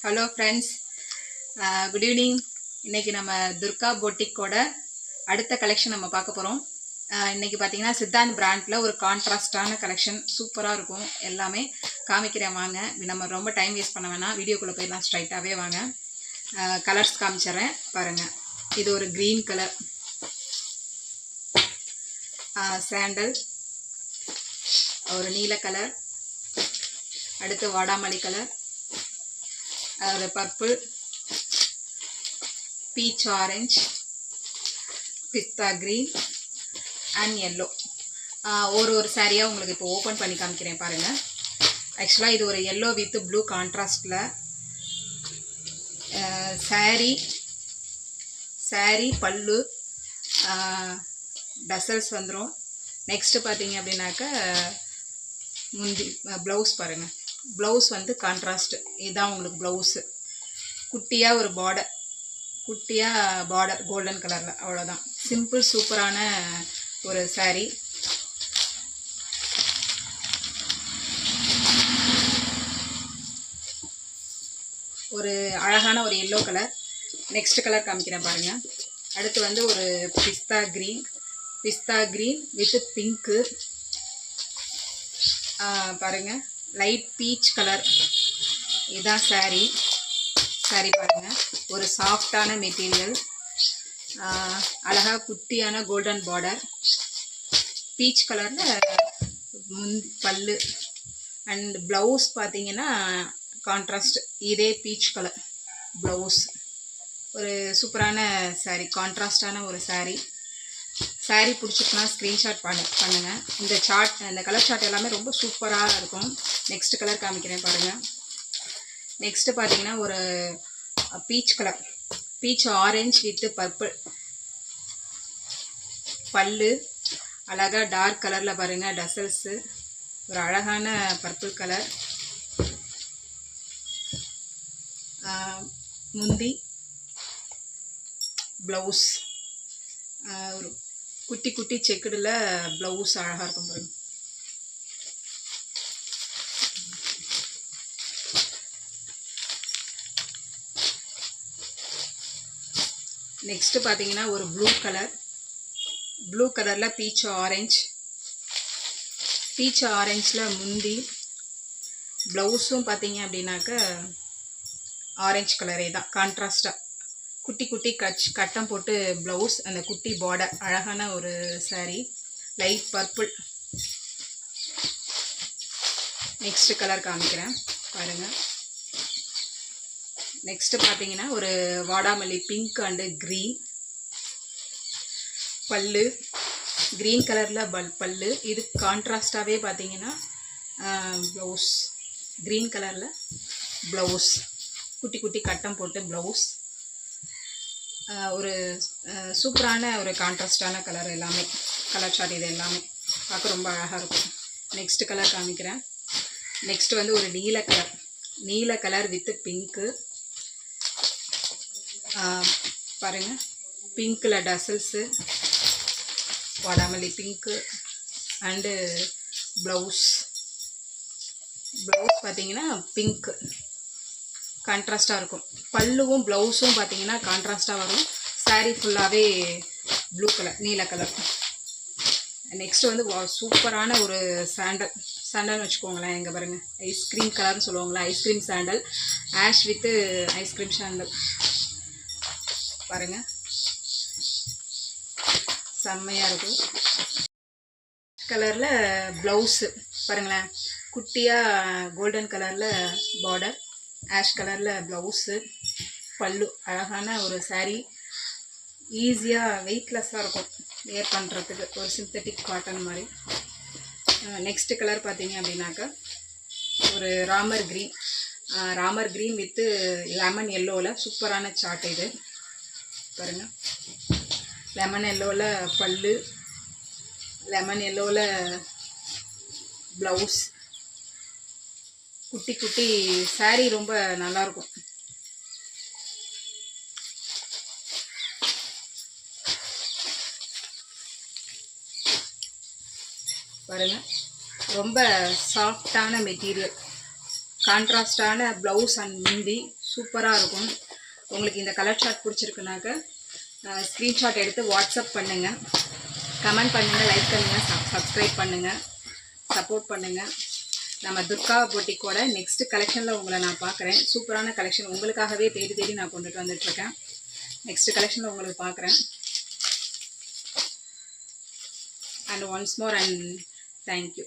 Hello friends, good evening. இன்றைக்கி நம்ம துர்கா பொட்டிக்கோட அடுத்த கலெக்ஷன் நம்ம பார்க்க போகிறோம். இன்றைக்கி பார்த்தீங்கன்னா சித்தாந்த் பிராண்டில் ஒரு கான்ட்ராஸ்டான கலெக்ஷன் சூப்பராக இருக்கும். எல்லாமே காமிக்கிறேன் வாங்க. நம்ம ரொம்ப டைம் வேஸ்ட் பண்ண வேணாம், வீடியோக்குள்ளே போயிடலாம். ஸ்ட்ரைட்டாகவே வாங்க. கலர்ஸ் காமிச்சிட்றேன் பாருங்கள். இது ஒரு க்ரீன் கலர் சாண்டல், ஒரு நீல கலர், அடுத்து வாடாமல்லி கலர், ஒரு purple, peach orange, pista green and yellow. ஒரு சாரியாக உங்களுக்கு இப்போ ஓப்பன் பண்ணி காமிக்கிறேன் பாருங்கள். ஆக்சுவலாக இது ஒரு எல்லோ வித் ப்ளூ கான்ட்ராஸ்டில் சாரீ பல்லு டசல்ஸ் வந்துடும். நெக்ஸ்ட்டு பார்த்தீங்க அப்படின்னாக்கா முந்தி ப்ளவுஸ் பாருங்கள். ப்ளவுஸ் வந்து கான்ட்ராஸ்ட். இதுதான் உங்களுக்கு ப்ளவுஸு. குட்டியாக ஒரு பார்டர் கோல்டன் கலரில், அவ்வளோதான். சிம்பிள் சூப்பரான ஒரு சாரீ. ஒரு அழகான ஒரு எல்லோ கலர். நெக்ஸ்ட் கலர் காமிக்கிறேன் பாருங்கள். அடுத்து வந்து ஒரு பிஸ்தா க்ரீன் வித் பிங்க்கு பாருங்கள். Light peach colour. இதுதான் சாரீ பாருங்கள். ஒரு சாஃப்டான மெட்டீரியல், அழகாக குட்டியான கோல்டன் பார்டர், பீச் கலரில் பல்லு அண்ட் ப்ளவுஸ் பார்த்தீங்கன்னா கான்ட்ராஸ்ட். இதே பீச் கலர் ப்ளவுஸ். ஒரு சூப்பரான சாரீ, கான்ட்ராஸ்டான ஒரு சாரீ பிடிச்சிருக்குன்னா ஸ்க்ரீன்ஷாட் பண்ணுங்கள். இந்த கலர் சார்ட் எல்லாமே ரொம்ப சூப்பராக இருக்கும். நெக்ஸ்ட் கலர் காமிக்கிறேன் பாருங்கள். நெக்ஸ்ட்டு பார்த்தீங்கன்னா ஒரு peach colour, beach orange with purple, பல்லு அழகாக டார்க் கலரில் பாருங்கள். டசல்ஸு ஒரு அழகான பர்பிள் கலர், முந்தி, ப்ளவுஸ் ஒரு குட்டி செக்குடில் ப்ளவுஸ் அழகாக இருக்கும் பாருங்கள். நெக்ஸ்ட்டு பார்த்தீங்கன்னா ஒரு ப்ளூ கலரில் பீச் ஆரஞ்சில் முந்தி, ப்ளவுஸும் பார்த்தீங்க அப்படின்னாக்க ஆரஞ்சு கலரே தான் கான்ட்ராஸ்டாக. குட்டி கட்டம் போட்டு ப்ளவுஸ், அந்த குட்டி பார்டர், அழகான ஒரு sari. Light purple. Next colour காமிக்கிறேன் பாருங்கள். நெக்ஸ்ட்டு பார்த்தீங்கன்னா ஒரு வாடாமல்லி பிங்க் அண்டு க்ரீன், பல்லு க்ரீன் கலரில் பல்லு. இது கான்ட்ராஸ்டாகவே பார்த்தீங்கன்னா ப்ளவுஸ் க்ரீன் கலரில் ப்ளவுஸ், குட்டி கட்டம் போட்டு ப்ளவுஸ். ஒரு சூப்பரான ஒரு கான்ட்ராஸ்டான கலர். எல்லாமே கலர் சார்ட் இது எல்லாமே பார்க்க ரொம்ப அழகாக இருக்கும். நெக்ஸ்ட் கலர் காமிக்கிறேன். நெக்ஸ்ட் வந்து ஒரு நீல கலர் வித் பிங்க்கு பாருங்கள். பிங்க்கில் டசல்ஸு, வாடாமல்லி பிங்க்கு அண்டு ப்ளவுஸ் பார்த்தீங்கன்னா பிங்க்கு கான்ட்ராஸ்டாக இருக்கும். பல்லுவும் ப்ளவுஸும் பார்த்தீங்கன்னா கான்ட்ராஸ்டாக வரும். சாரீ ஃபுல்லாகவே ப்ளூ கலர், நீல கலர். நெக்ஸ்ட் வந்து சூப்பரான ஒரு சாண்டல்னு வச்சுக்கோங்களேன். எங்கே பாருங்கள், ஐஸ்கிரீம் கலர்னு சொல்லுவாங்களா, ice cream sandal, ash with ice cream sandal பாருங்கள். செம்மையாக இருக்கும். கலரில் ப்ளவுஸு பாருங்களேன். குட்டியாக கோல்டன் கலரில் பார்டர், ஆஷ் கலரில் ப்ளவுஸு, பல்லு. அழகான ஒரு சாரீ. ஈஸியாக வெயிட்லெஸ்ஸாக இருக்கும் வேர் பண்ணுறதுக்கு. ஒரு சிந்தட்டிக் காட்டன் மாதிரி. நெக்ஸ்ட்டு கலர் பார்த்தீங்க அப்படின்னாக்கா ஒரு ராமர் க்ரீன் வித்து லெமன் எல்லோவில் சூப்பரான சார்ட் இது பாருங்கள். லெமன் எல்லோவில் பல்லு, லெமன் எல்லோவில் ப்ளவுஸ், குட்டி சாரீ ரொம்ப நல்லாயிருக்கும். பாருங்கள், ரொம்ப சாஃப்டான மெட்டீரியல். கான்ட்ராஸ்டான ப்ளவுஸ் அண்ட் முந்தி சூப்பராக இருக்கும். உங்களுக்கு இந்த கலர் சார்ட் பிடிச்சிருக்குனாக்க ஸ்க்ரீன்ஷாட் எடுத்து வாட்ஸ்அப் பண்ணுங்கள், கமெண்ட் பண்ணுங்கள், லைக் பண்ணுங்கள், சப்ஸ்கிரைப் பண்ணுங்கள், சப்போர்ட் பண்ணுங்கள். நம்ம துர்கா பொட்டிக்கோட நெக்ஸ்ட் கலெக்ஷனில் உங்களை நான் பார்க்குறேன். சூப்பரான கலெக்ஷன் உங்களுக்காகவே தேடி தேடி நான் கொண்டுட்டு வந்துட்டுருக்கேன். நெக்ஸ்ட் கலெக்ஷனில் உங்களுக்கு பார்க்குறேன். And once more and thank you.